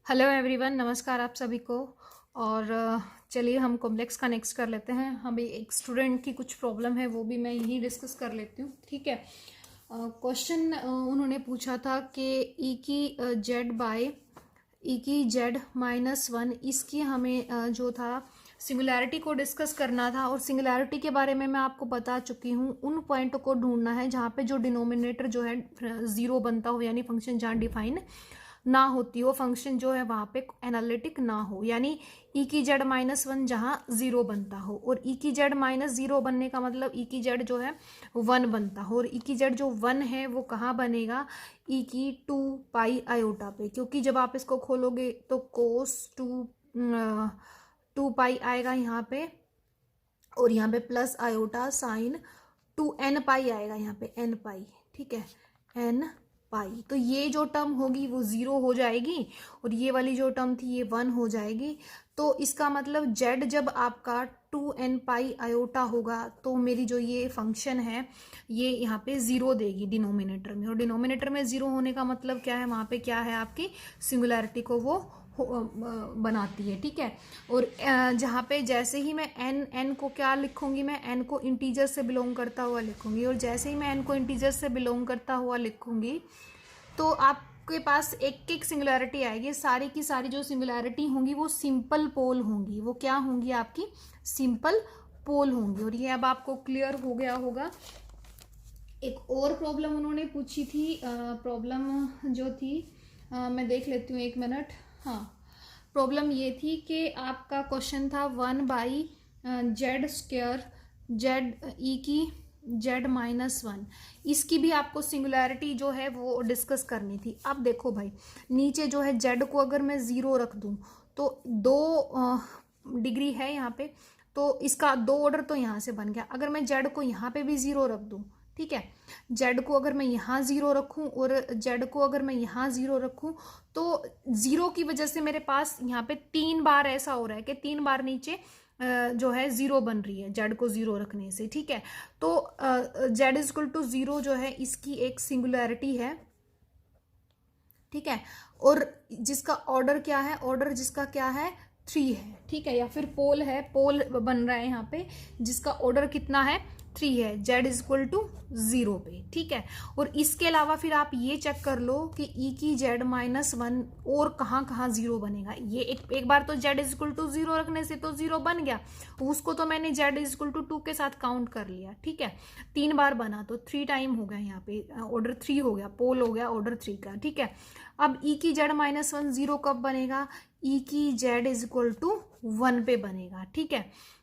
Hello everyone, नमस्कार आप सभी को। और चलिए हम कॉम्प्लेक्स का नेक्स्ट कर लेते हैं। हमें एक स्टूडेंट की कुछ प्रॉब्लम है, वो भी मैं यही डिस्कस कर लेती हूँ। ठीक है। क्वेश्चन उन्होंने पूछा था कि ई की जेड बाय ई की जेड -1, इसकी हमें जो था सिंगुलैरिटी को डिस्कस करना था। और सिंगुलैरिटी के बारे में मैं आपको बता चुकी हूँ। उन पॉइंटों को ढूंढना है जहाँ पे जो डिनोमिनेटर जो है ज़ीरो बनता हो, यानी फंक्शन जहाँ डिफाइन ना होती हो, फंक्शन जो है वहाँ पे एनालिटिक ना हो, यानी ई की जेड -1 जहाँ ज़ीरो बनता हो। और ई की जेड -0 बनने का मतलब ई की जेड जो है 1 बनता हो। और ई की जेड जो 1 है वो कहाँ बनेगा? ई की 2 पाई आयोटा पे, क्योंकि जब आप इसको खोलोगे तो कोस 2 पाई आएगा यहाँ पे, और यहाँ पे प्लस आयोटा साइन 2n पाई आएगा, यहाँ पे n पाई। ठीक है, n पाई। तो ये जो टर्म होगी वो 0 हो जाएगी, और ये वाली जो टर्म थी ये 1 हो जाएगी। तो इसका मतलब z जब आपका 2n पाई आयोटा होगा तो मेरी जो ये फंक्शन है ये यहाँ पे 0 देगी डिनोमिनेटर में। और डिनोमिनेटर में 0 होने का मतलब क्या है? वहाँ पे क्या है? आपकी सिंगुलैरिटी को वो बनाती है। ठीक है। और जहाँ पे जैसे ही मैं n को क्या लिखूंगी? मैं n को इंटीजर से बिलोंग करता हुआ लिखूंगी। और जैसे ही मैं n को इंटीजर से बिलोंग करता हुआ लिखूंगी तो आपके पास एक एक सिंगुलैरिटी आएगी। सारी की सारी जो सिंगुलैरिटी होंगी वो सिंपल पोल होंगी। वो क्या होंगी? आपकी सिंपल पोल होंगी। और ये अब आपको क्लियर हो गया होगा। एक और प्रॉब्लम उन्होंने पूछी थी। प्रॉब्लम जो थी मैं देख लेती हूँ, एक मिनट। हाँ, प्रॉब्लम ये थी कि आपका क्वेश्चन था 1/z² जेड ई की जेड -1। इसकी भी आपको सिंगुलैरिटी जो है वो डिस्कस करनी थी। अब देखो भाई, नीचे जो है जेड को अगर मैं 0 रख दूं तो 2 डिग्री है यहाँ पे, तो इसका 2 ऑर्डर तो यहाँ से बन गया। अगर मैं जेड को यहाँ पे भी 0 रख दूं, ठीक है, जेड को अगर मैं यहाँ 0 रखूं और जेड को अगर मैं यहाँ 0 रखूं, तो 0 की वजह से मेरे पास यहाँ पे 3 बार ऐसा हो रहा है कि 3 बार नीचे जो है 0 बन रही है जेड को 0 रखने से। ठीक है। तो z=0 जो है इसकी एक सिंगुलैरिटी है। ठीक है। और जिसका ऑर्डर क्या है? ऑर्डर जिसका क्या है? 3 है। ठीक है। या फिर पोल है, पोल बन रहा है यहाँ पे जिसका ऑर्डर कितना है? 3 है, z=0 पे। ठीक है। और इसके अलावा फिर आप ये चेक कर लो कि ई की जेड -1 और कहाँ कहाँ 0 बनेगा। ये एक बार तो z=0 रखने से तो 0 बन गया, उसको तो मैंने z=2 के साथ काउंट कर लिया। ठीक है। 3 बार बना तो 3 टाइम हो गया, यहाँ पे ऑर्डर 3 हो गया, पोल हो गया ऑर्डर 3 का। ठीक है। अब ई की जेड -1 0 कब बनेगा? ई की z=1 पे बनेगा। ठीक है।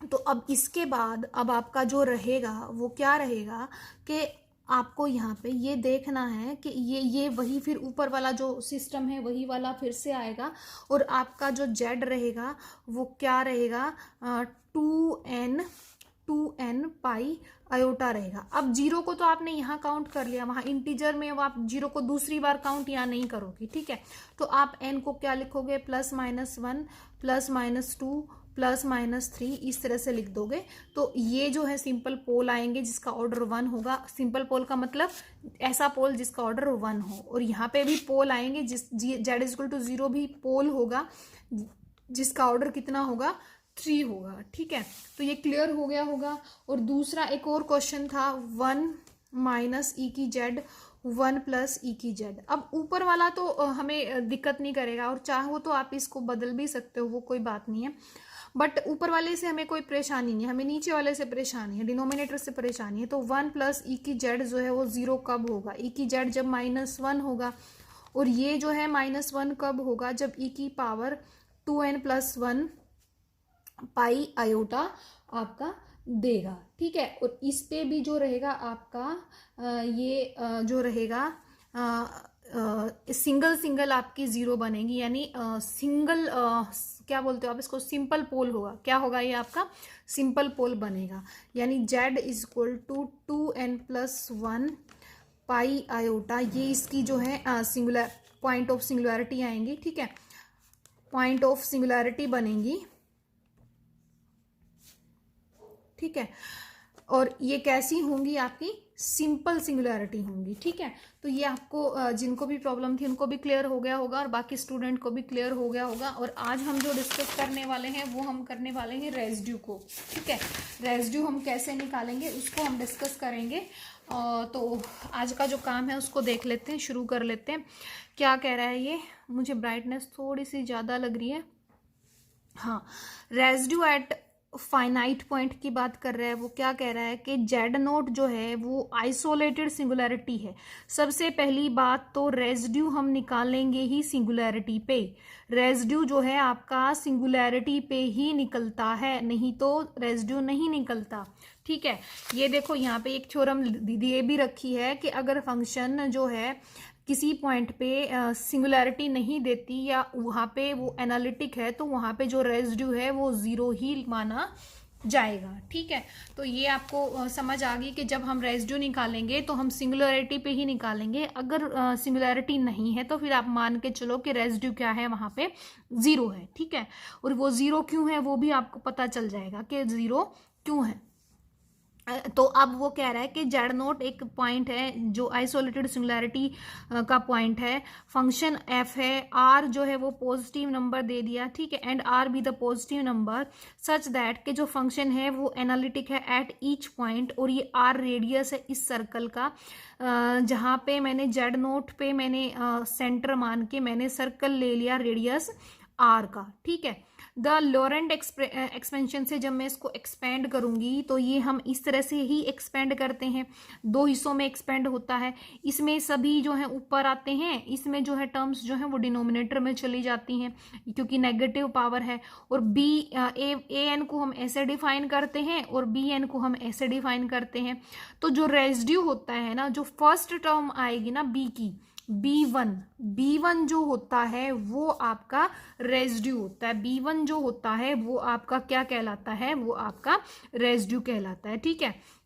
तो अब इसके बाद अब आपका जो रहेगा वो क्या रहेगा कि आपको यहाँ पे ये देखना है कि ये वही फिर ऊपर वाला जो सिस्टम है वही वाला फिर से आएगा। और आपका जो जेड रहेगा वो क्या रहेगा? 2n पाई आयोटा रहेगा। अब 0 को तो आपने यहाँ काउंट कर लिया, वहाँ इंटीजर में आप 0 को दूसरी बार काउंट यहाँ नहीं करोगे। ठीक है। तो आप n को क्या लिखोगे? +-1 +-2 +-3, इस तरह से लिख दोगे। तो ये जो है सिंपल पोल आएंगे जिसका ऑर्डर 1 होगा। सिंपल पोल का मतलब ऐसा पोल जिसका ऑर्डर 1 हो। और यहाँ पे भी पोल आएंगे जिस z=0 भी पोल होगा जिसका ऑर्डर कितना होगा? 3 होगा। ठीक है। तो ये क्लियर हो गया होगा। और दूसरा एक और क्वेश्चन था 1 - ई की जेड 1 + ई की जेड। अब ऊपर वाला तो हमें दिक्कत नहीं करेगा, और चाहो तो आप इसको बदल भी सकते हो, वो कोई बात नहीं है। बट ऊपर वाले से हमें कोई परेशानी नहीं है, हमें नीचे वाले से परेशानी है, डिनोमिनेटर से परेशानी है। तो 1 + ई की जेड जो है वो 0 कब होगा? ई की जेड जब -1 होगा। और ये जो है -1 कब होगा? जब ई की पावर 2n+1 पाई आयोटा आपका देगा। ठीक है। और इस पे भी जो रहेगा आपका ये जो रहेगा सिंगल सिंगल आपकी 0 बनेगी, यानी सिंगल क्या बोलते हो आप इसको? सिंपल पोल होगा। क्या होगा? ये आपका सिंपल पोल बनेगा। यानी z=2n+1 पाई आयोटा, ये इसकी जो है सिंगुलर पॉइंट ऑफ सिंगुलैरिटी आएंगी। ठीक है। पॉइंट ऑफ सिंगुलैरिटी बनेंगी। ठीक है। और ये कैसी होंगी? आपकी सिंपल सिंगुलैरिटी होंगी। ठीक है, तो ये आपको जिनको भी प्रॉब्लम थी उनको भी क्लियर हो गया होगा और बाकी स्टूडेंट को भी क्लियर हो गया होगा। और आज हम जो डिस्कस करने वाले हैं वो हम करने वाले हैं रेजिड्यू को। ठीक है, रेजिड्यू हम कैसे निकालेंगे उसको हम डिस्कस करेंगे। तो आज का जो काम है उसको देख लेते हैं, शुरू कर लेते हैं। क्या कह रहा है ये, मुझे ब्राइटनेस थोड़ी सी ज़्यादा लग रही है। हाँ, रेजिड्यू एट फाइनाइट पॉइंट की बात कर रहा है। वो क्या कह रहा है कि जेड नोट जो है वो आइसोलेटेड सिंगुलैरिटी है। सबसे पहली बात तो रेजिड्यू हम निकालेंगे ही सिंगुलैरिटी पे। रेजिड्यू जो है आपका सिंगुलैरिटी पे ही निकलता है, नहीं तो रेजिड्यू नहीं निकलता। ठीक है, ये देखो यहाँ पे एक थ्योरम ये भी रखी है कि अगर फंक्शन जो है किसी पॉइंट पे सिंगुलैरिटी नहीं देती या वहाँ पे वो एनालिटिक है तो वहाँ पे जो रेजिड्यू है वो ज़ीरो ही माना जाएगा। ठीक है, तो ये आपको समझ आ गई कि जब हम रेजिड्यू निकालेंगे तो हम सिंगुलैरिटी पे ही निकालेंगे। अगर सिंगुलैरिटी नहीं है तो फिर आप मान के चलो कि रेजिड्यू क्या है, वहाँ पे ज़ीरो है। ठीक है, और वो ज़ीरो क्यों है वो भी आपको पता चल जाएगा कि ज़ीरो क्यों है। तो अब वो कह रहा है कि जेड नोट एक पॉइंट है जो आइसोलेटेड सिंगुलैरिटी का पॉइंट है। फंक्शन एफ है, आर जो है वो पॉजिटिव नंबर दे दिया। ठीक है, and R be the positive number such that कि जो फंक्शन है वो एनालिटिक है एट ईच पॉइंट। और ये आर रेडियस है इस सर्कल का, जहाँ पे मैंने जेड नोट पे मैंने सेंटर मान के मैंने सर्कल ले लिया रेडियस आर का। ठीक है, द लॉरेंट एक्सपेंशन से जब मैं इसको एक्सपेंड करूंगी तो ये हम इस तरह से ही एक्सपेंड करते हैं, दो हिस्सों में एक्सपेंड होता है। इसमें सभी जो है ऊपर आते हैं, इसमें जो है टर्म्स जो है वो डिनोमिनेटर में चली जाती हैं क्योंकि नेगेटिव पावर है। और बी ए एन को हम ऐसे डिफाइन करते हैं और बी एन को हम ऐसे डिफाइन करते हैं। तो जो रेजिड्यू होता है ना, जो फर्स्ट टर्म आएगी ना बी की, बी वन जो होता है वो आपका रेजिड्यू होता है। बी वन जो होता है वो आपका क्या कहलाता है, वो आपका रेजिड्यू कहलाता है। ठीक है,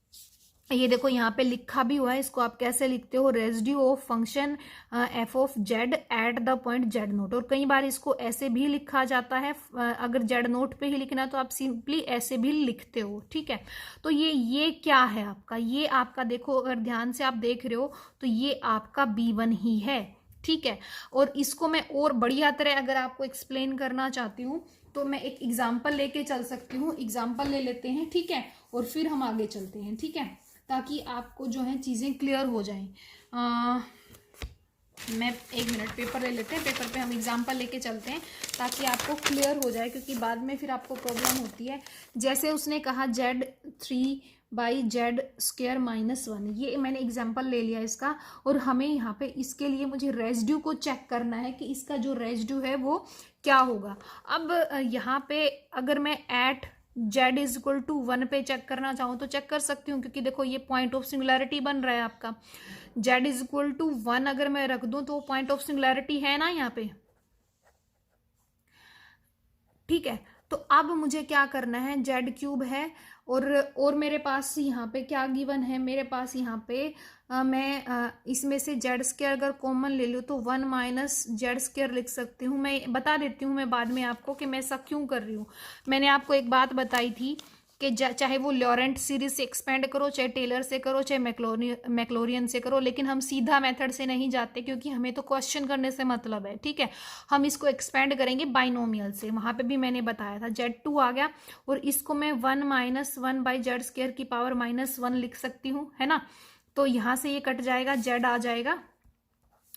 ये देखो यहाँ पे लिखा भी हुआ है, इसको आप कैसे लिखते हो, residue of function F of Z at the point Z note. और कई बार इसको ऐसे भी लिखा जाता है, अगर जेड नोट पे ही लिखना तो आप सिंपली ऐसे भी लिखते हो। ठीक है, तो ये क्या है आपका, ये आपका देखो अगर ध्यान से आप देख रहे हो तो ये आपका बी1 ही है। ठीक है, और इसको मैं और बढ़िया तरह अगर आपको एक्सप्लेन करना चाहती हूँ तो मैं एक एग्जाम्पल लेके चल सकती हूँ। एग्जाम्पल ले लेते हैं, ठीक है, और फिर हम आगे चलते हैं। ठीक है, ताकि आपको जो है चीज़ें क्लियर हो जाएं। मैं एक मिनट पेपर ले लेते हैं, पेपर पे हम एग्जाम्पल लेके चलते हैं ताकि आपको क्लियर हो जाए, क्योंकि बाद में फिर आपको प्रॉब्लम होती है। जैसे उसने कहा Z3/Z² -1, ये मैंने एग्जाम्पल ले लिया इसका, और हमें यहाँ पे इसके लिए मुझे रेजिड्यू को चेक करना है कि इसका जो रेजिड्यू है वो क्या होगा। अब यहाँ पे अगर मैं एट Z=1 पे चेक करना चाहूँ तो चेक कर सकती हूँ, क्योंकि देखो ये पॉइंट ऑफ सिंगुलैरिटी बन रहा है आपका। Z=1 अगर मैं रख दूं तो पॉइंट ऑफ सिंगुलैरिटी है ना यहाँ पे। ठीक है, तो अब मुझे क्या करना है, Z³ है और मेरे पास यहाँ पे क्या गिवन है, मेरे पास यहाँ पे मैं इसमें से Z² अगर कॉमन ले लूँ तो 1 - Z² लिख सकती हूँ। मैं बता देती हूँ मैं बाद में आपको कि मैं ऐसा क्यों कर रही हूँ। मैंने आपको एक बात बताई थी कि चाहे वो लॉरेंट सीरीज से एक्सपेंड करो, चाहे टेलर से करो, चाहे मैक्लोरियन से करो, लेकिन हम सीधा मेथड से नहीं जाते क्योंकि हमें तो क्वेश्चन करने से मतलब है। ठीक है, हम इसको एक्सपेंड करेंगे बाइनोमियल से। वहाँ पे भी मैंने बताया था Z2 आ गया और इसको मैं 1 - 1/Z² की पावर -1 लिख सकती हूँ, है ना। तो यहाँ से ये कट जाएगा, Z आ जाएगा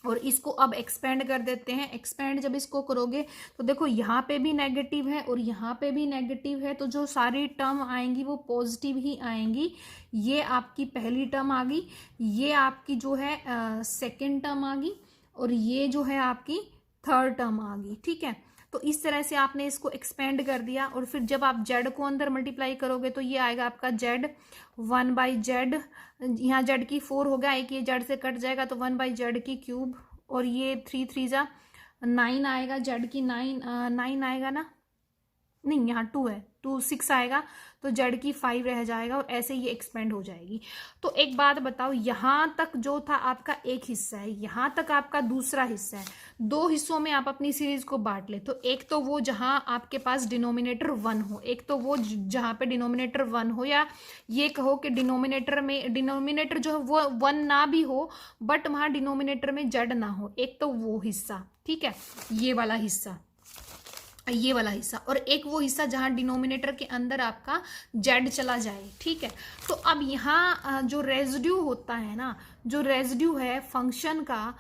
और इसको अब एक्सपेंड कर देते हैं। एक्सपेंड जब इसको करोगे तो देखो यहाँ पे भी नेगेटिव है और यहाँ पे भी नेगेटिव है, तो जो सारी टर्म आएंगी वो पॉजिटिव ही आएंगी। ये आपकी पहली टर्म आ गई, ये आपकी जो है सेकंड टर्म आ गई और ये जो है आपकी थर्ड टर्म आ गई। ठीक है, तो इस तरह से आपने इसको एक्सपेंड कर दिया और फिर जब आप Z को अंदर मल्टीप्लाई करोगे तो ये आएगा आपका Z1/Z, यहाँ Z की 4 होगा, एक ये Z से कट जाएगा तो 1/Z³ और ये 3 3 9 आएगा, Z की 9 आएगा ना, नहीं यहाँ 2 है, टू 6 आएगा, तो जेड की 5 रह जाएगा और ऐसे ये एक्सपेंड हो जाएगी। तो एक बात बताओ, यहाँ तक जो था आपका एक हिस्सा है, यहाँ तक आपका दूसरा हिस्सा है, दो हिस्सों में आप अपनी सीरीज को बांट ले। तो एक तो वो जहाँ आपके पास डिनोमिनेटर 1 हो, एक तो वो जहाँ पे डिनोमिनेटर 1 हो, या ये कहो कि डिनोमिनेटर जो है वो 1 ना भी हो बट वहाँ डिनोमिनेटर में जेड ना हो, एक तो वो हिस्सा, ठीक है, ये वाला हिस्सा, ये वाला हिस्सा, और एक वो हिस्सा जहां डिनोमिनेटर के अंदर आपका जेड चला जाए, ठीक है। तो अब यहाँ जो रेजिड्यू होता है ना, जो रेजिड्यू है फंक्शन का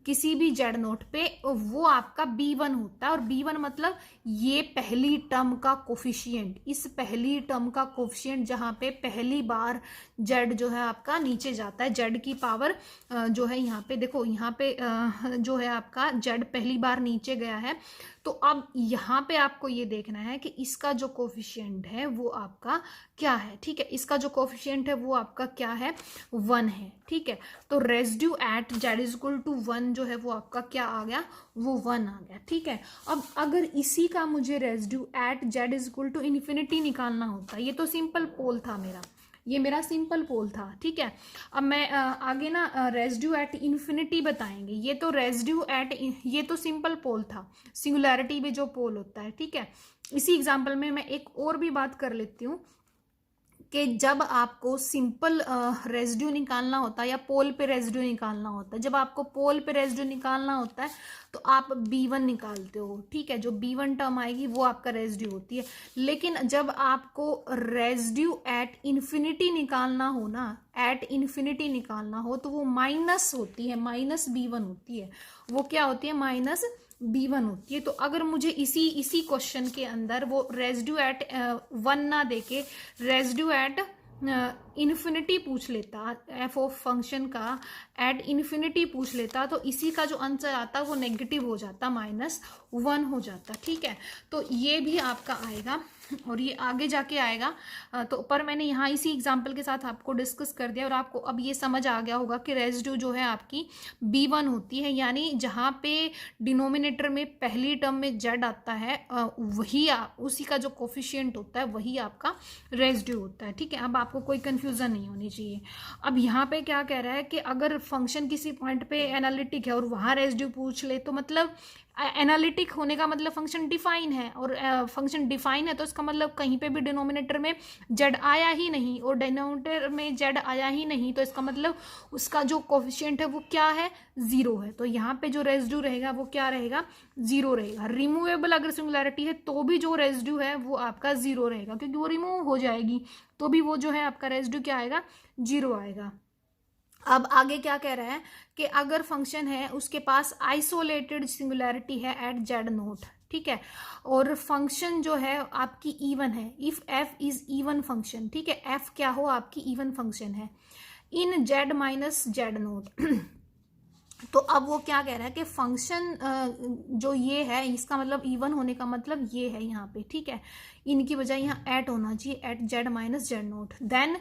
किसी भी जेड नोट पे, वो आपका b1 होता है। और b1 मतलब ये पहली टर्म का कोफिशिएंट, इस पहली टर्म का कोफिशिएंट जहाँ पे पहली बार जेड जो है आपका नीचे जाता है, जेड की पावर जो है यहाँ पे देखो, यहाँ पे जो है आपका जेड पहली बार नीचे गया है। तो अब यहाँ पे आपको ये देखना है कि इसका जो कोफिशिएंट है वो आपका क्या है, ठीक है, इसका जो कोफिशिएंट है वो आपका क्या है, 1 है, ठीक है। तो residue at Z is equal to 1 जो है वो आपका क्या आ गया, वो 1 आ गया, ठीक है। अब अगर इसी का मुझे residue at Z is equal to infinity निकालना होता, ये तो सिंपल पोल था मेरा, ये मेरा सिंपल पोल था, ठीक है। अब मैं आगे ना रेजिड्यू एट इन्फिनिटी बताएंगे, ये तो रेजिड्यू एट, ये तो सिंपल पोल था, सिंगुलैरिटी में जो पोल होता है, ठीक है। इसी एग्जांपल में मैं एक और भी बात कर लेती हूँ कि जब आपको सिंपल रेजिड्यू निकालना होता है या पोल पे रेजिड्यू निकालना होता है, जब आपको पोल पे रेजिड्यू निकालना होता है तो आप b1 निकालते हो, ठीक है, जो b1 टर्म आएगी वो आपका रेजिड्यू होती है। लेकिन जब आपको रेजिड्यू एट इन्फिनिटी निकालना हो ना, एट इन्फिनिटी निकालना हो, तो वो माइनस होती है, माइनस b1 होती है, वो क्या होती है, माइनस b1 होती है। तो अगर मुझे इसी क्वेश्चन के अंदर वो रेजिड्यू एट 1 ना देके रेजिड्यू एट इन्फिनिटी पूछ लेता, एफ ऑफ फंक्शन का एट इन्फिनिटी पूछ लेता, तो इसी का जो आंसर आता वो नेगेटिव हो जाता, -1 हो जाता, ठीक है। तो ये भी आपका आएगा और ये आगे जाके आएगा। तो पर मैंने यहाँ इसी एग्जाम्पल के साथ आपको डिस्कस कर दिया और आपको अब ये समझ आ गया होगा कि रेजिड्यू जो है आपकी b1 होती है, यानी जहाँ पे डिनोमिनेटर में पहली टर्म में जेड आता है वही उसी का जो कोफिशिएंट होता है वही आपका रेजिड्यू होता है, ठीक है। अब आपको कोई कंफ्यूजन नहीं होनी चाहिए। अब यहाँ पे क्या कह रहा है कि अगर फंक्शन किसी पॉइंट पे एनालिटिक है और वहाँ रेजिड्यू पूछ ले, तो मतलब एनालिटिक होने का मतलब फंक्शन डिफाइन है, और फंक्शन डिफाइन है तो इसका मतलब कहीं पे भी डिनोमिनेटर में जेड आया ही नहीं, और डिनोमिनेटर में जेड आया ही नहीं तो इसका मतलब उसका जो कोफिशिएंट है वो क्या है, 0 है। तो यहाँ पे जो रेजिड्यू रहेगा वो क्या रहेगा, 0 रहेगा। रिमूवेबल अगर सिंगुलैरिटी है तो भी जो रेजिड्यू है वो आपका 0 रहेगा, क्योंकि वो रिमूव हो जाएगी तो भी वो जो है आपका रेजिड्यू क्या आएगा, 0 आएगा। अब आगे क्या कह रहा है कि अगर फंक्शन है उसके पास आइसोलेटेड सिंगुलैरिटी है एट जेड नोट, ठीक है, और फंक्शन जो है आपकी इवन है, if F is even function, ठीक है, एफ क्या हो, आपकी इवन फंक्शन है इन जेड माइनस जेड नोट। तो अब वो क्या कह रहा है कि फंक्शन जो ये है इसका मतलब इवन होने का मतलब ये है यहाँ पे, ठीक है, इनकी बजाय यहाँ एट होना चाहिए, at z minus z not. Then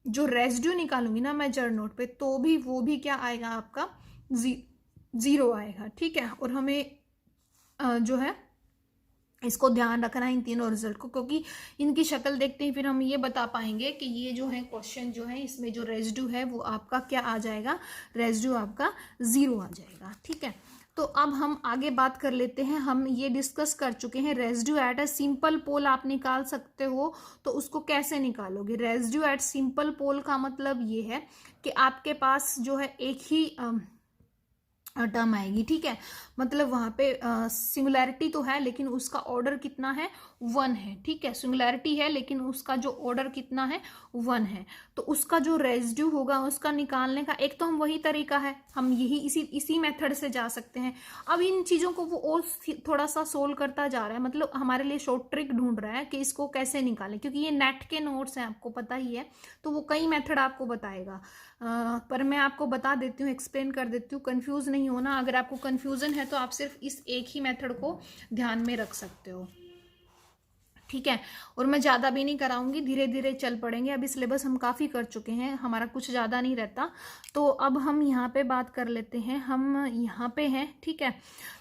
जो रेजिड्यू निकालूंगी ना मैं जेड नोट पे, तो भी वो भी क्या आएगा आपका 0 आएगा, ठीक है। और हमें जो है इसको ध्यान रखना है इन तीनों रिजल्ट को, क्योंकि इनकी शक्ल देखते ही फिर हम ये बता पाएंगे कि ये जो है क्वेश्चन जो है इसमें जो रेजिड्यू है वो आपका क्या आ जाएगा, रेजिड्यू आपका 0 आ जाएगा, ठीक है। तो अब हम आगे बात कर लेते हैं। हम ये डिस्कस कर चुके हैं रेजिड्यू एट अ सिंपल पोल आप निकाल सकते हो, तो उसको कैसे निकालोगे। रेजिड्यू एट सिंपल पोल का मतलब ये है कि आपके पास जो है एक ही टर्म आएगी, ठीक है, मतलब वहां पे सिंगुलैरिटी तो है लेकिन उसका ऑर्डर कितना है, 1 है, ठीक है, सिंगुलैरिटी है लेकिन उसका जो ऑर्डर कितना है, 1 है। तो उसका जो रेजिड्यू होगा उसका निकालने का एक तो हम वही तरीका है, हम यही इसी मेथड से जा सकते हैं। अब इन चीजों को वो और थोड़ा सा सोल्व करता जा रहा है, मतलब हमारे लिए शॉर्ट ट्रिक ढूंढ रहा है कि इसको कैसे निकालें, क्योंकि ये नेट के नोट्स हैं आपको पता ही है, तो वो कई मेथड आपको बताएगा। पर मैं आपको बता देती हूँ, एक्सप्लेन कर देती हूँ, कंफ्यूज नहीं होना। अगर आपको कंफ्यूजन है तो आप सिर्फ इस एक ही मेथड को ध्यान में रख सकते हो, ठीक है। और मैं ज़्यादा भी नहीं कराऊंगी, धीरे धीरे चल पड़ेंगे। अभी सिलेबस हम काफ़ी कर चुके हैं, हमारा कुछ ज़्यादा नहीं रहता। तो अब हम यहाँ पे बात कर लेते हैं, हम यहाँ पे हैं, ठीक है।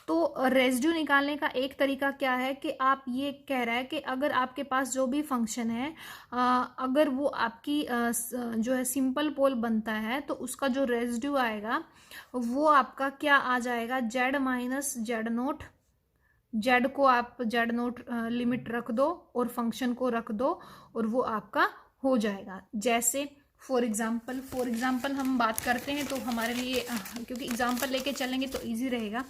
तो रेजिड्यू निकालने का एक तरीका क्या है कि आप ये कह रहा है कि अगर आपके पास जो भी फंक्शन है अगर वो आपकी जो है सिंपल पोल बनता है तो उसका जो रेजिड्यू आएगा वो आपका क्या आ जाएगा, Z minus z note. Z को आप जेड नोट लिमिट रख दो और फंक्शन को रख दो और वो आपका हो जाएगा। जैसे फॉर एग्जाम्पल हम बात करते हैं तो हमारे लिए क्योंकि एग्जाम्पल लेके चलेंगे तो इजी रहेगा।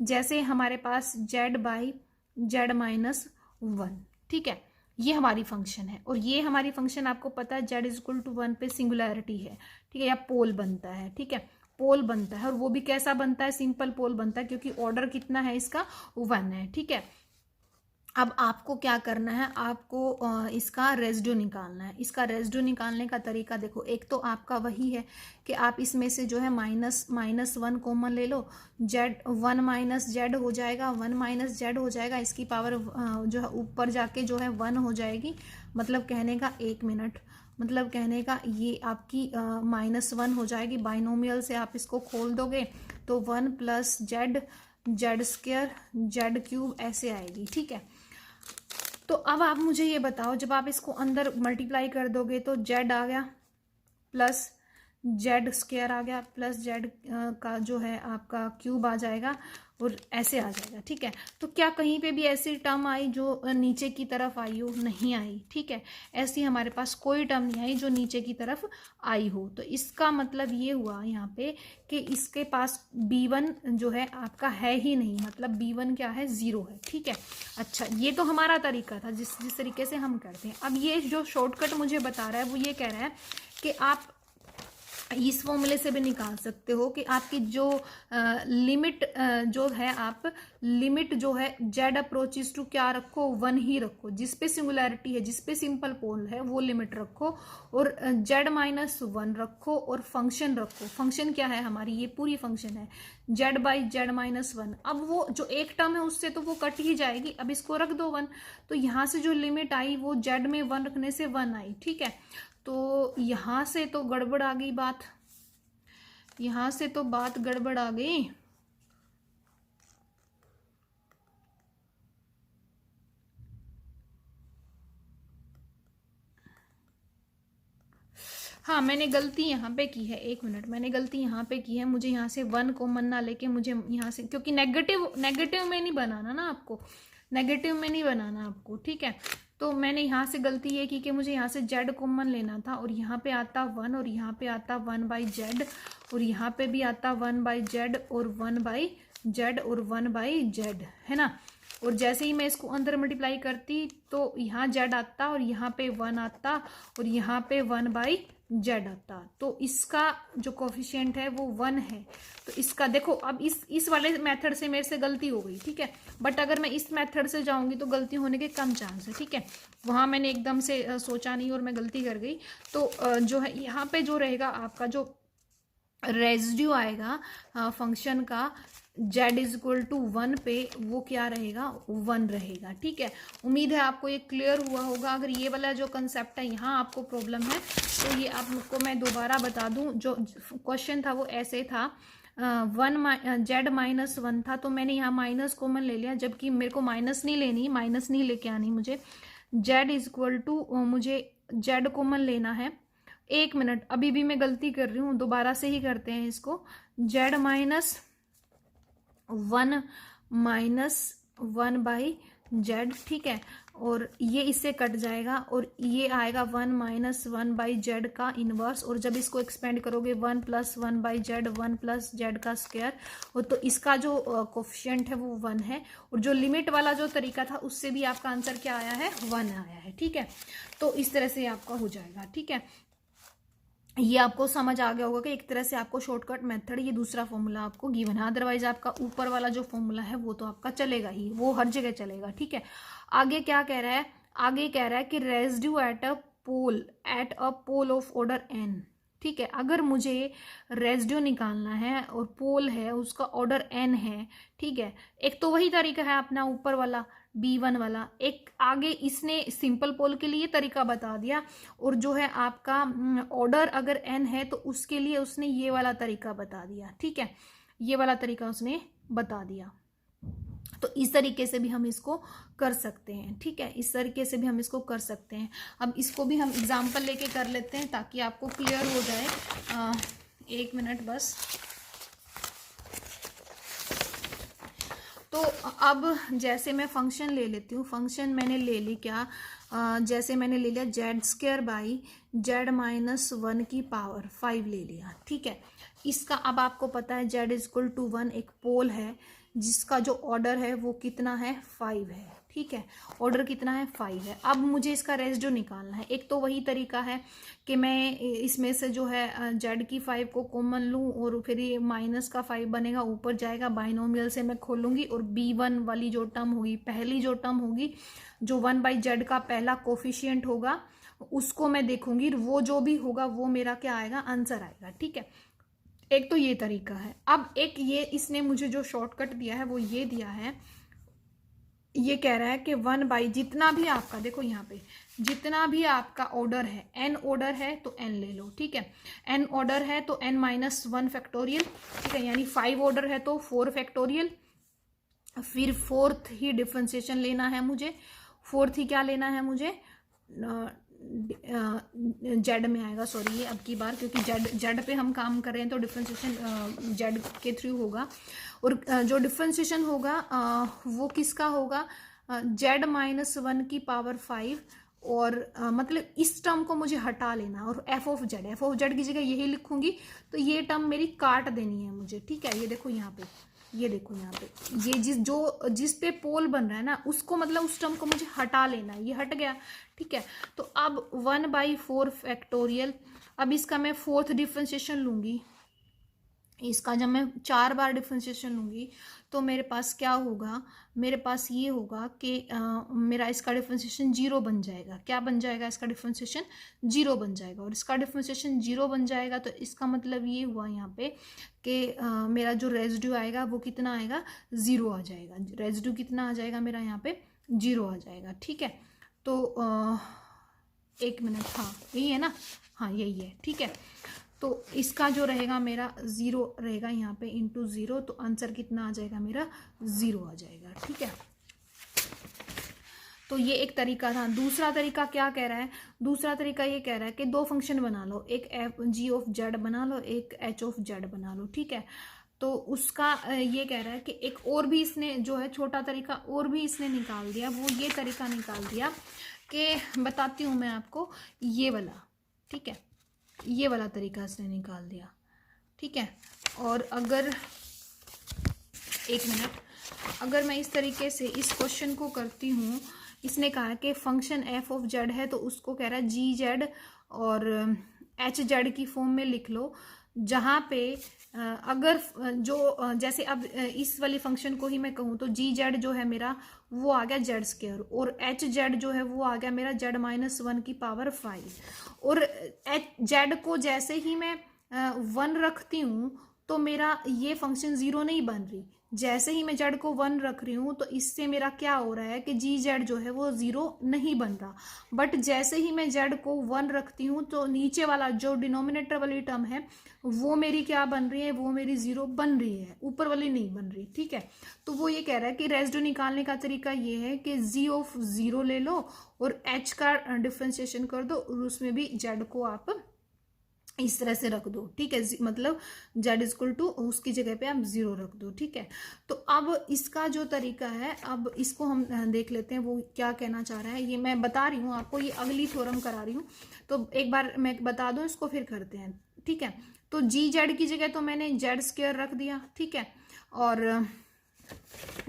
जैसे हमारे पास Z by Z minus one, ठीक है, ये हमारी फंक्शन है और ये हमारी फंक्शन आपको पता है z is equal to one पे सिंगुलैरिटी है, ठीक है, या पोल बनता है, ठीक है, पोल बनता है। और वो भी कैसा बनता है, सिंपल पोल बनता है, क्योंकि ऑर्डर कितना है इसका, वन है, ठीक है। अब आपको क्या करना है, आपको इसका रेजिड्यू निकालना है। इसका रेजिड्यू निकालने का तरीका देखो, एक तो आपका वही है कि आप इसमें से जो है माइनस वन कॉमन ले लो, जेड वन माइनस जेड हो जाएगा, वन माइनस जेड हो जाएगा, इसकी पावर जो है ऊपर जाके जो है वन हो जाएगी। मतलब कहने का 1 मिनट, मतलब कहने का ये आपकी माइनस वन हो जाएगी। बाइनोमियल से आप इसको खोल दोगे तो one plus Z, Z square, Z cube ऐसे आएगी, ठीक है। तो अब आप मुझे ये बताओ, जब आप इसको अंदर मल्टीप्लाई कर दोगे तो जेड आ गया प्लस जेड स्क्वायर आ गया प्लस जेड का जो है आपका क्यूब आ जाएगा और ऐसे आ जाएगा, ठीक है। तो क्या कहीं पे भी ऐसी टर्म आई जो नीचे की तरफ आई हो, नहीं आई, ठीक है। ऐसी हमारे पास कोई टर्म नहीं आई जो नीचे की तरफ आई हो। तो इसका मतलब ये हुआ यहाँ पे कि इसके पास b1 जो है आपका है ही नहीं, मतलब b1 क्या है, 0 है, ठीक है। अच्छा, ये तो हमारा तरीका था जिस तरीके से हम करते हैं। अब ये जो शॉर्टकट मुझे बता रहा है वो ये कह रहा है कि आप इस फॉर्मूले से भी निकाल सकते हो कि आपकी जो लिमिट जो है, आप लिमिट जो है जेड अप्रोचेस टू क्या रखो, वन ही रखो। जिस पे सिंगुलैरिटी है, जिस पे सिंपल पोल है वो लिमिट रखो और जेड माइनस वन रखो और फंक्शन रखो। फंक्शन क्या है हमारी, ये पूरी फंक्शन है Z by Z minus one. अब वो जो एक टर्म है उससे तो वो कट ही जाएगी, अब इसको रख दो वन। तो यहाँ से जो लिमिट आई वो जेड में वन रखने से वन आई, ठीक है। तो यहाँ से तो गड़बड़ आ गई बात, यहाँ से तो बात गड़बड़ आ गई। हाँ, मैंने गलती यहाँ पे की है, 1 मिनट, मैंने गलती यहाँ पे की है। मुझे यहाँ से वन कॉमन ना लेके मुझे यहाँ से, क्योंकि नेगेटिव में नहीं बनाना ना आपको, नेगेटिव में नहीं बनाना आपको, ठीक है। तो मैंने यहाँ से गलती ये की कि मुझे यहाँ से जेड कॉमन लेना था और यहाँ पे आता वन और यहाँ पे आता वन बाई जेड और यहाँ पे भी आता वन बाई जेड और वन बाई जेड और वन बाई जेड, है ना। और जैसे ही मैं इसको अंदर मल्टीप्लाई करती तो यहाँ जेड आता और यहाँ पे वन आता और यहाँ पे वन बाई जेड आता। तो इसका जो कोफिशिएंट है वो वन है। तो इसका देखो, अब इस वाले मेथड से मेरे से गलती हो गई, ठीक है। बट अगर मैं इस मेथड से जाऊंगी तो गलती होने के कम चांस है, ठीक है। वहां मैंने एकदम से सोचा नहीं और मैं गलती कर गई। तो जो है यहाँ पे जो रहेगा आपका जो रेजिड्यू आएगा फंक्शन का z is equal to one पे, वो क्या रहेगा, वन रहेगा, ठीक है। उम्मीद है आपको ये क्लियर हुआ होगा। अगर ये वाला जो कंसेप्ट है यहाँ आपको प्रॉब्लम है तो ये आपको मैं दोबारा बता दूं। जो क्वेश्चन था वो ऐसे था, जेड माइनस वन था तो मैंने यहाँ माइनस कॉमन ले लिया, जबकि मेरे को माइनस नहीं लेनी, माइनस नहीं लेके आनी मुझे। जेड इज इक्वल टू मुझे जेड कॉमन लेना है। 1 मिनट, अभी भी मैं गलती कर रही हूँ, दोबारा से ही करते हैं इसको। Z minus one by Z, ठीक है। और ये इससे कट जाएगा और ये आएगा one minus one by Z का इनवर्स। और जब इसको एक्सपेंड करोगे one plus one by Z, one plus Z का स्क्वायर, और तो इसका जो कोफिशिएंट है वो वन है। और जो लिमिट वाला जो तरीका था उससे भी आपका आंसर क्या आया है, वन आया है, ठीक है। तो इस तरह से आपका हो जाएगा, ठीक है। ये आपको समझ आ गया होगा कि एक तरह से आपको शॉर्टकट मेथड, ये दूसरा फॉर्मूला आपको गिवन है। अदरवाइज आपका ऊपर वाला जो फॉर्मूला है वो तो आपका चलेगा ही, वो हर जगह चलेगा, ठीक है। आगे क्या कह रहा है, आगे कह रहा है कि residue at a pole of order n, ठीक है। अगर मुझे रेसिड्यू निकालना है और पोल है उसका ऑर्डर n है, ठीक है, एक तो वही तरीका है अपना ऊपर वाला B1 वाला, एक आगे इसने सिंपल पोल के लिए तरीका बता दिया, और जो है आपका ऑर्डर अगर n है तो उसके लिए उसने ये वाला तरीका बता दिया, ठीक है, ये वाला तरीका उसने बता दिया। तो इस तरीके से भी हम इसको कर सकते हैं, ठीक है, इस तरीके से भी हम इसको कर सकते हैं। अब इसको भी हम एग्जाम्पल लेके कर लेते हैं ताकि आपको क्लियर हो जाए। 1 मिनट बस। तो अब जैसे मैं फंक्शन ले लेती हूँ, फंक्शन मैंने ले ली क्या, जैसे मैंने ले लिया z² बाई z-1 की पावर 5 ले लिया, ठीक है। इसका अब आपको पता है z=1 एक पोल है जिसका जो ऑर्डर है वो कितना है, 5 है, ठीक है, ऑर्डर कितना है, 5 है। अब मुझे इसका रेसिड्यू निकालना है। एक तो वही तरीका है कि मैं इसमें से जो है z की 5 को कॉमन लूँ और फिर ये -5 बनेगा, ऊपर जाएगा, बाइनोमियल से मैं खोलूँगी और B1 वाली जो टर्म होगी, पहली जो टर्म होगी जो 1/z का पहला कोफिशिएंट होगा उसको मैं देखूंगी, वो जो भी होगा वो मेरा क्या आएगा, आंसर आएगा, ठीक है। एक तो ये तरीका है। अब एक ये इसने मुझे जो शॉर्टकट दिया है वो ये दिया है, ये कह रहा है कि 1/, जितना भी आपका, देखो यहाँ पे जितना भी आपका ऑर्डर है, n ऑर्डर है तो n ले लो, ठीक है, n ऑर्डर है तो n-1 फैक्टोरियल, ठीक है, यानी 5 ऑर्डर है तो 4 फैक्टोरियल। फिर फोर्थ ही डिफरेंशिएशन लेना है मुझे, फोर्थ ही क्या लेना है मुझे, जेड में आएगा, सॉरी ये अब की बार, क्योंकि जेड पे हम काम कर रहे हैं तो डिफरेंशिएशन जेड के थ्रू होगा। और जो डिफरेंशिएशन होगा वो किसका होगा, z-1 की पावर 5, और मतलब इस टर्म को मुझे हटा लेना और f ऑफ जेड की जगह यही लिखूंगी, तो ये टर्म मेरी काट देनी है मुझे, ठीक है। ये देखो यहाँ पे, ये देखो यहाँ पे, ये जिस पे पोल बन रहा है ना उसको, मतलब उस टर्म को मुझे हटा लेना है, ये हट गया, ठीक है। तो अब 1/4 फैक्टोरियल, अब इसका मैं फोर्थ डिफरेंशिएशन लूंगी, इसका जब मैं 4 बार डिफरेंशिएशन लूंगी तो मेरे पास क्या होगा, मेरे पास ये होगा कि मेरा इसका डिफरेंशिएशन 0 बन जाएगा। क्या बन जाएगा, इसका डिफरेंशिएशन 0 बन जाएगा, और इसका डिफरेंशिएशन 0 बन जाएगा तो इसका मतलब ये हुआ यहाँ पे कि मेरा जो रेजिड्यू आएगा वो कितना आएगा, 0 आ जाएगा। रेजिड्यू कितना आ जाएगा मेरा यहाँ पे, 0 आ जाएगा, ठीक है। तो 1 मिनट, हाँ यही है ना, हाँ यही है, ठीक है। तो इसका जो रहेगा मेरा 0 रहेगा यहाँ पे इंटू 0, तो आंसर कितना आ जाएगा मेरा, 0 आ जाएगा, ठीक है। तो ये एक तरीका था। दूसरा तरीका क्या कह रहा है, दूसरा तरीका ये कह रहा है कि दो फंक्शन बना लो, एक g ऑफ z बना लो, एक h ऑफ z बना लो, ठीक है। तो उसका ये कह रहा है कि एक और भी इसने जो है छोटा तरीका और भी इसने निकाल दिया, वो ये तरीका निकाल दिया कि बताती हूँ मैं आपको, ये वाला, ठीक है, ये वाला तरीका इसने निकाल दिया, ठीक है। और अगर 1 मिनट, अगर मैं इस तरीके से इस क्वेश्चन को करती हूँ, इसने कहा कि फंक्शन f ऑफ z है तो उसको कह रहा है gz और hz की फॉर्म में लिख लो, जहाँ पे अगर जो जैसे अब इस वाली फंक्शन को ही मैं कहूँ तो gz जो है मेरा वो आ गया z² और hz जो है वो आ गया मेरा z-1 की पावर 5, और z को जैसे ही मैं 1 रखती हूँ तो मेरा ये फंक्शन 0 नहीं बन रही। जैसे ही मैं z को 1 रख रही हूँ तो इससे मेरा क्या हो रहा है कि gz जो है वो 0 नहीं बन रहा, बट जैसे ही मैं z को 1 रखती हूँ तो नीचे वाला जो डिनोमिनेटर वाली टर्म है वो मेरी क्या बन रही है, वो मेरी 0 बन रही है, ऊपर वाली नहीं बन रही, ठीक है। तो वो ये कह रहा है कि रेसिड्यू निकालने का तरीका ये है कि g ऑफ 0 ले लो और h का डिफरेंशिएशन कर दो और उसमें भी z को आप इस तरह से रख दो, ठीक है, मतलब z इक्वल टू उसकी जगह पे आप 0 रख दो, ठीक है। तो अब इसका जो तरीका है, अब इसको हम देख लेते हैं वो क्या कहना चाह रहा है। ये मैं बता रही हूँ आपको, ये अगली थ्योरम करा रही हूँ, तो एक बार मैं बता दूँ इसको फिर करते हैं, ठीक है। तो gz की जगह तो मैंने z² रख दिया, ठीक है, और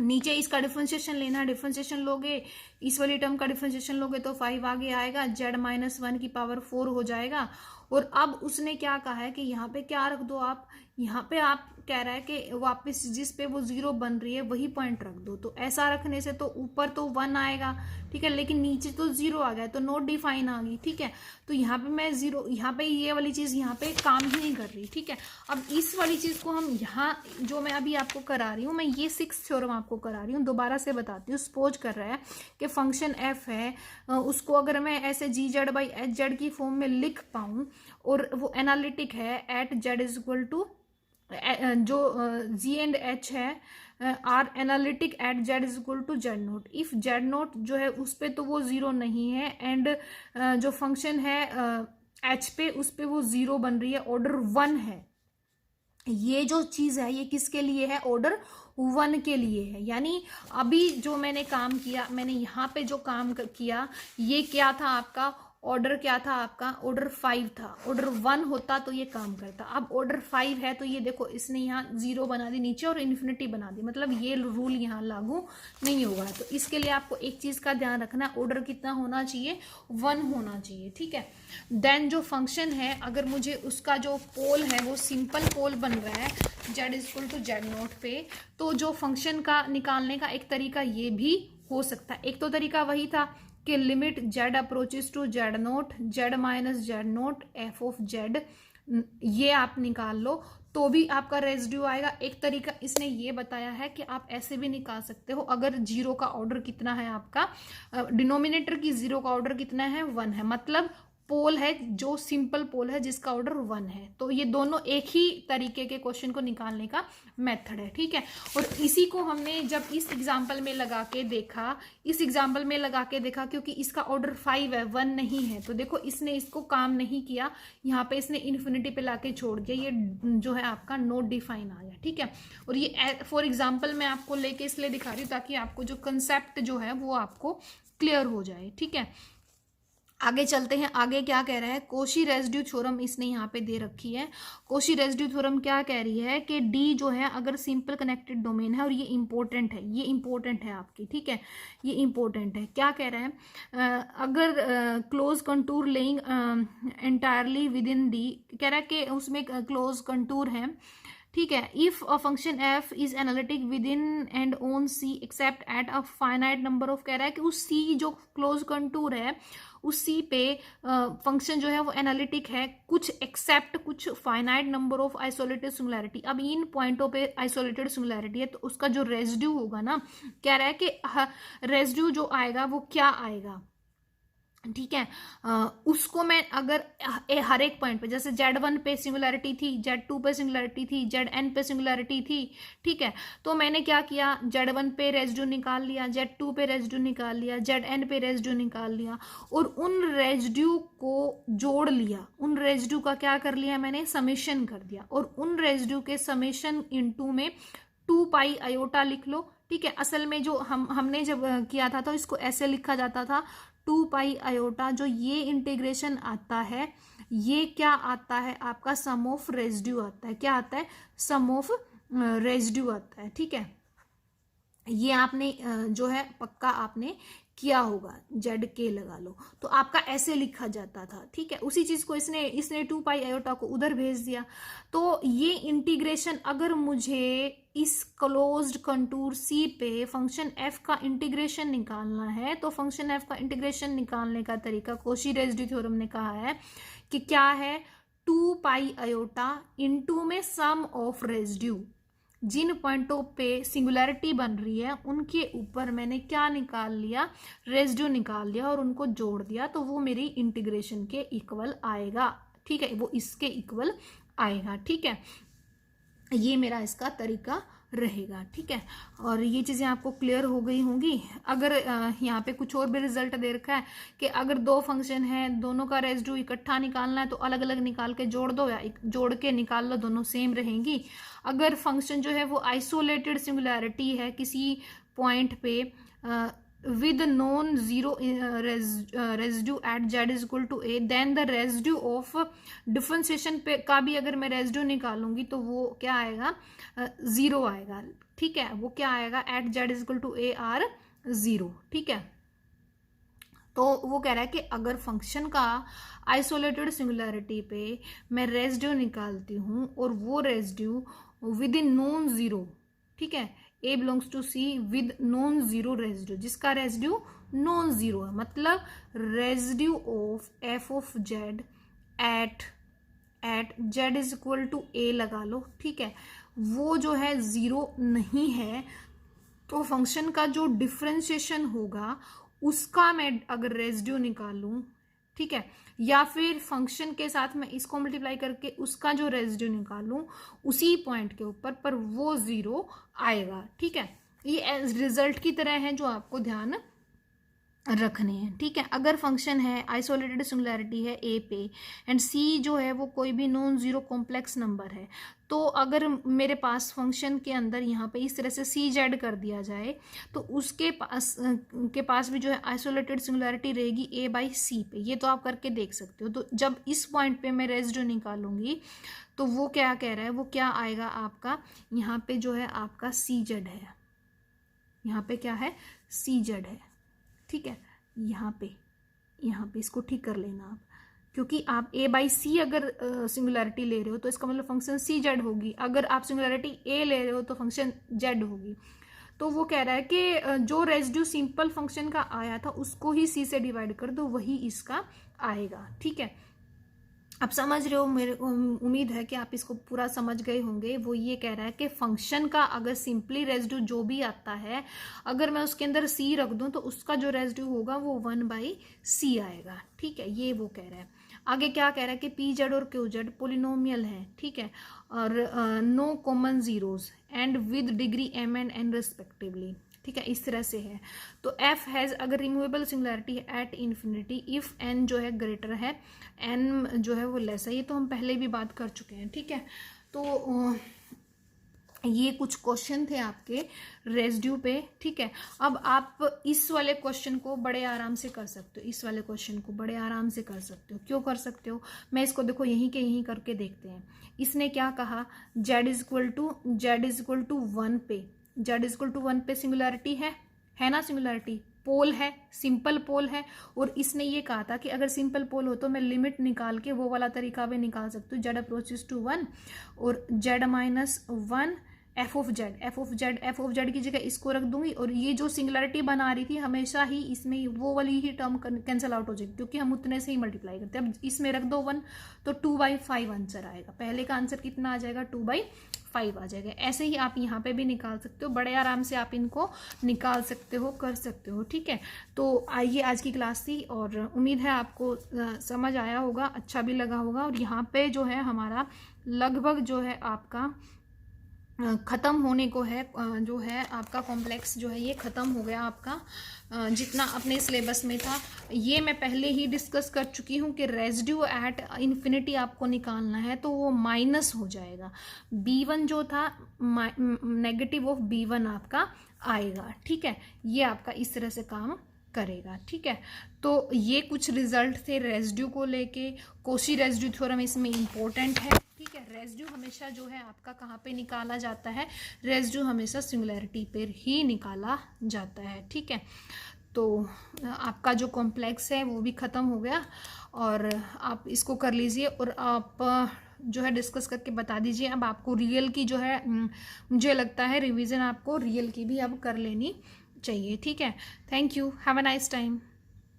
नीचे इसका डिफरेंशिएशन लेना, डिफरेंशिएशन लोगे, इस वाली टर्म का डिफरेंशिएशन लोगे तो 5 आगे आएगा, z-1 की पावर 4 हो जाएगा। और अब उसने क्या कहा है कि यहाँ पे क्या रख दो आप, यहाँ पे आप कह रहा है कि वापस जिस पे वो 0 बन रही है वही पॉइंट रख दो। तो ऐसा रखने से तो ऊपर तो 1 आएगा, ठीक है, लेकिन नीचे तो 0 आ गया, तो नॉट डिफाइन आ गई, ठीक है। तो यहाँ पे मैं 0, यहाँ पे ये वाली चीज़ यहाँ पे काम ही नहीं कर रही, ठीक है। अब इस वाली चीज़ को हम यहाँ जो मैं अभी आपको करा रही हूँ, मैं ये 6th थ्योरम आपको करा रही हूँ, दोबारा से बताती हूँ। सपोज कर रहा है कि फंक्शन f है, उसको अगर मैं ऐसे gz/hz की फॉर्म में लिख पाऊँ और वो एनालिटिक है at z is equal to जो g एंड h है are analytic at z is equal to z0। If z0 जो है उस पे तो वो 0 नहीं है, एंड जो फंक्शन है h पे उस पे वो 0 बन रही है, ऑर्डर 1 है। ये जो चीज है ये किसके लिए है, ऑर्डर 1 के लिए है। यानी अभी जो मैंने काम किया, मैंने यहाँ पे जो काम किया, ये क्या था आपका ऑर्डर, क्या था आपका ऑर्डर 5 था। ऑर्डर 1 होता तो ये काम करता, अब ऑर्डर 5 है तो ये देखो इसने यहाँ 0 बना दी नीचे और इन्फिनिटी बना दी, मतलब ये रूल यहाँ लागू नहीं होगा। तो इसके लिए आपको एक चीज का ध्यान रखना, ऑर्डर कितना होना चाहिए, 1 होना चाहिए, ठीक है। देन जो फंक्शन है, अगर मुझे उसका जो पोल है वो सिंपल पोल बन रहा है z is equal to z0 पे, तो जो फंक्शन का निकालने का एक तरीका ये भी हो सकता है। एक तो तरीका वही था कि limit z approaches to z0, z-z0 f of z, ये आप निकाल लो तो भी आपका रेजिड्यू आएगा। एक तरीका इसने ये बताया है कि आप ऐसे भी निकाल सकते हो, अगर 0 का ऑर्डर कितना है आपका, डिनोमिनेटर की 0 का ऑर्डर कितना है, 1 है, मतलब पोल है जो सिंपल पोल है जिसका ऑर्डर 1 है। तो ये दोनों एक ही तरीके के क्वेश्चन को निकालने का मेथड है, ठीक है। और इसी को हमने जब इस एग्जांपल में लगा के देखा, क्योंकि इसका ऑर्डर 5 है, 1 नहीं है, तो देखो इसने इसको काम नहीं किया, यहाँ पे इसने इन्फिनिटी पे लाके छोड़ दिया, ये जो है आपका नॉट डिफाइन आ गया, ठीक है। और ये फॉर एग्जाम्पल मैं आपको लेके इसलिए दिखा रही हूँ ताकि आपको जो कंसेप्ट जो है वो आपको क्लियर हो जाए, ठीक है। आगे चलते हैं, आगे क्या कह रहा है, कोशी रेजिड्यू थ्योरम इसने यहाँ पे दे रखी है। कोशी रेजिड्यू थ्योरम क्या कह रही है कि डी जो है अगर सिंपल कनेक्टेड डोमेन है, और ये इंपॉर्टेंट है, ये इंपॉर्टेंट है आपकी, ठीक है, ये इंपॉर्टेंट है। क्या कह रहा है, अगर close contour laying entirely with in D, कह रहा है कि उसमें क्लोज कंटूर है, ठीक है। If a function f is analytic within and on C except at a finite number of, कह रहा है कि उस सी जो क्लोज कंटूर है उस सी पे फंक्शन जो है वो एनालिटिक है, कुछ एक्सेप्ट कुछ finite number of isolated singularity. अब इन पॉइंटों पे आइसोलेटेड सिंगुलैरिटी है तो उसका जो रेजिड्यू होगा ना, कह रहा है कि रेजिड्यू जो आएगा वो क्या आएगा, ठीक है। उसको मैं अगर हर एक पॉइंट पे, जैसे Z1 पे सिंगुलैरिटी थी, Z2 पे सिंगुलैरिटी थी, Zn पे सिंगुलैरिटी थी, ठीक है, तो मैंने क्या किया, Z1 पे रेजिड्यू निकाल लिया, Z2 पे रेजिड्यू निकाल लिया, Zn पे रेजिड्यू निकाल लिया, और उन रेजिड्यू को जोड़ लिया, उन रेजिड्यू का क्या कर लिया मैंने, समेशन कर दिया, और उन रेजिड्यू के समेशन इनटू में 2 पाई आयोटा लिख लो, ठीक है। असल में जो हमने जब किया था तो इसको ऐसे लिखा जाता था 2 पाई आयोटा, जो ये इंटीग्रेशन आता है ये क्या आता है आपका, सम ऑफ रेजिड्यू आता है, क्या आता है, सम ऑफ रेजिड्यू आता है, ठीक है। ये आपने जो है पक्का आपने किया होगा, ZK लगा लो, तो आपका ऐसे लिखा जाता था, ठीक है। उसी चीज को इसने 2 पाई आयोटा को उधर भेज दिया। तो ये इंटीग्रेशन, अगर मुझे इस क्लोज्ड कंटूर C पे फंक्शन f का इंटीग्रेशन निकालना है, तो फंक्शन f का इंटीग्रेशन निकालने का तरीका कोशी रेजिड्यू थ्योरम ने कहा है कि क्या है, 2 पाई आयोटा इनटू में सम ऑफ रेजिड्यू, जिन पॉइंटों पे सिंगुलैरिटी बन रही है उनके ऊपर मैंने क्या निकाल लिया, रेजिड्यू निकाल लिया और उनको जोड़ दिया, तो वो मेरी इंटीग्रेशन के इक्वल आएगा, ठीक है, वो इसके इक्वल आएगा, ठीक है। ये मेरा इसका तरीका रहेगा, ठीक है। और ये चीज़ें आपको क्लियर हो गई होंगी। अगर यहाँ पे कुछ और भी रिजल्ट दे रखा है कि अगर 2 फंक्शन है, दोनों का रेजिड्यू इकट्ठा निकालना है तो अलग अलग निकाल के जोड़ दो, या जोड़ के निकाल लो, दोनों सेम रहेंगी। अगर फंक्शन जो है वो आइसोलेटेड सिंगुलैरिटी है किसी पॉइंट पे with non zero residue at z is equal to a, then the residue of differentiation पे का भी अगर मैं रेजिड्यू निकालूंगी तो वो क्या आएगा, 0 आएगा, ठीक है, वो क्या आएगा, at Z is equal to a r 0, ठीक है। तो वो कह रहा है कि अगर फंक्शन का आइसोलेटेड सिंगुलैरिटी पे मैं रेसिड्यू निकालती हूँ और वो residue within non zero, ठीक है, A belongs to C with non zero residue, जिसका रेसिड्यू नॉन जीरो है, मतलब residue of F of Z at Z is equal to A लगा लो, ठीक है, वो जो है जीरो नहीं है, तो फंक्शन का जो डिफरेंशिएशन होगा उसका मैं अगर रेसिड्यू निकालूं, ठीक है, या फिर फंक्शन के साथ मैं इसको मल्टीप्लाई करके उसका जो रेसिड्यू निकालूं उसी पॉइंट के ऊपर, पर वो जीरो आएगा, ठीक है। ये रिजल्ट की तरह है जो आपको ध्यान रखने हैं, ठीक है। अगर फंक्शन है आइसोलेटेड सिंगुलैरिटी है ए पे एंड सी जो है वो कोई भी नॉन जीरो कॉम्प्लेक्स नंबर है, तो अगर मेरे पास फंक्शन के अंदर यहाँ पे इस तरह से सी जेड कर दिया जाए तो उसके पास भी जो है आइसोलेटेड सिंगुलैरिटी रहेगी ए बाई सी पे, ये तो आप करके देख सकते हो। तो जब इस पॉइंट पे मैं रेसिड्यू निकालूंगी तो वो क्या कह रहा है, वो क्या आएगा आपका, यहाँ पे जो है आपका सी जेड है, यहाँ पे क्या है, सी जेड है, ठीक है। यहाँ पे इसको ठीक कर लेना आप, क्योंकि आप ए बाई सी अगर सिंगुलैरिटी ले रहे हो तो इसका मतलब फंक्शन सी जेड होगी, अगर आप सिंगुलैरिटी ए ले रहे हो तो फंक्शन जेड होगी। तो वो कह रहा है कि जो रेसिड्यू सिंपल फंक्शन का आया था उसको ही सी से डिवाइड कर दो, वही इसका आएगा, ठीक है। आप समझ रहे हो, मेरे उम्मीद है कि आप इसको पूरा समझ गए होंगे। वो ये कह रहा है कि फंक्शन का अगर सिंपली रेसिड्यू जो भी आता है अगर मैं उसके अंदर सी रख दूं तो उसका जो रेसिड्यू होगा वो 1/c आएगा, ठीक है, ये वो कह रहा है। आगे क्या कह रहा है कि पी जेड और क्यू जेड पोलिनोमियल है, ठीक है, और no common zeros and with degree m and n respectively, ठीक है, इस तरह से है। तो f हैज़ अगर रिमूवेबल सिंगुलैरिटी है एट इन्फिनिटी इफ n जो है ग्रेटर है n जो है वो लेस है, ये तो हम पहले भी बात कर चुके हैं, ठीक है। तो ये कुछ क्वेश्चन थे आपके रेसिड्यू पे, ठीक है। अब आप इस वाले क्वेश्चन को बड़े आराम से कर सकते हो, इस वाले क्वेश्चन को बड़े आराम से कर सकते हो। क्यों कर सकते हो, मैं इसको देखो यहीं के यहीं करके देखते हैं। इसने क्या कहा, z इज इक्वल टू 1 पे, z इज इक्वल टू 1 पे सिंगुलैरिटी है ना, सिंगुलैरिटी पोल है, सिंपल पोल है, और इसने ये कहा था कि अगर सिंपल पोल हो तो मैं लिमिट निकाल के वो वाला तरीका भी निकाल सकती हूँ, z अप्रोचेस टू 1 और z minus 1 F of Z की जगह इसको रख दूंगी, और ये जो सिंगुलैरिटी बना रही थी हमेशा ही इसमें वो वाली ही टर्म कैंसिल आउट हो जाएगी, क्योंकि हम उतने से ही मल्टीप्लाई करते हैं। अब इसमें रख दो 1 तो 2/5 आंसर आएगा, पहले का आंसर कितना आ जाएगा, 2/5 आ जाएगा। ऐसे ही आप यहाँ पे भी निकाल सकते हो, बड़े आराम से आप इनको निकाल सकते हो, कर सकते हो, ठीक है। तो आइए, आज की क्लास थी और उम्मीद है आपको समझ आया होगा, अच्छा भी लगा होगा। और यहाँ पे जो है हमारा लगभग जो है आपका ख़त्म होने को है, जो है आपका कॉम्प्लेक्स जो है ये ख़त्म हो गया आपका, जितना अपने सिलेबस में था। ये मैं पहले ही डिस्कस कर चुकी हूँ कि रेसिड्यू एट इन्फिनिटी आपको निकालना है तो वो माइनस हो जाएगा, b1 जो था नेगेटिव ऑफ b1 आपका आएगा, ठीक है। ये आपका इस तरह से काम करेगा, ठीक है। तो ये कुछ रिजल्ट थे रेसिड्यू को लेके। कोशी रेसिड्यू थ्योरम इसमें इम्पोर्टेंट है, ठीक है। रेसिड्यू हमेशा जो है आपका कहाँ पे निकाला जाता है, रेसिड्यू हमेशा सिंगुलैरिटी पर ही निकाला जाता है, ठीक है। तो आपका जो कॉम्प्लेक्स है वो भी ख़त्म हो गया, और आप इसको कर लीजिए और आप जो है डिस्कस करके बता दीजिए। अब आपको रियल की जो है मुझे लगता है रिवीजन आपको रियल की भी अब कर लेनी चाहिए, ठीक है। Thank you, have a nice time.